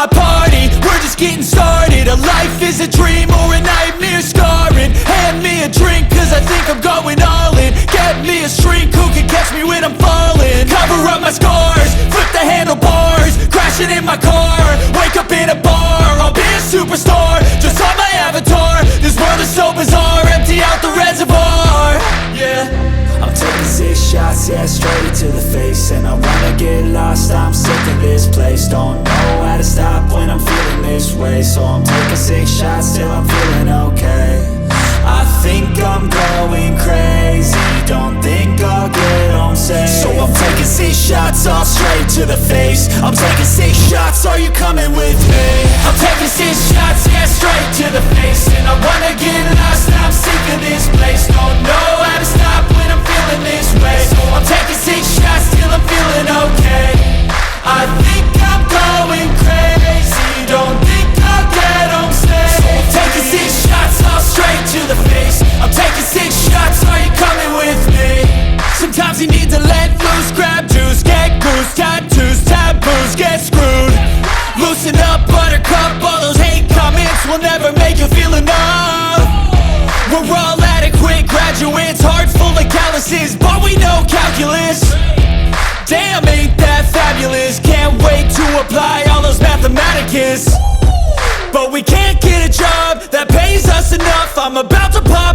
my party, we're just getting started. A life is a dream or a nightmare scarring. Hand me a drink cause I think I'm going all in. Get me a shrink who can catch me when I'm falling. Cover up my scars, flip the handlebars, crashing in my car, wake up in a bar. I'll be a superstar, just on my avatar. This world is so bizarre, empty out the reservoir. Yeah, I'm taking 6 shots, yeah, straight to the face. And I wanna get lost, I'm sick of this place. Don't know how to stop when I'm feeling this way. So I'm taking 6 shots till I'm feeling okay. I think I'm going crazy, don't think I'll get home safe. So I'm taking 6 shots, all straight to the face. I'm taking 6 shots, are you coming with me? I'm taking 6 shots, yeah, straight to the face. And I wanna get lost, I'm sick of this place. Don't know how to stop when I'm feeling this way. So I'm taking 6 shots till I'm feeling okay. I think I'm going crazy, don't think I'll get home safe. So I'm taking 6 shots, all straight to the face. I'm taking 6 shots, are you coming with me? sometimes you need to let loose, grab juice, get goose, tattoos, taboos, get screwed. Loosen up, buttercup, all those hate comments will never make you feel enough. We're all adequate graduates, hearts full of calluses, but we know calculus. Damn, ain't that fabulous? Can't wait to apply all those mathematicus. But we can't get a job that pays us enough. I'm about to pop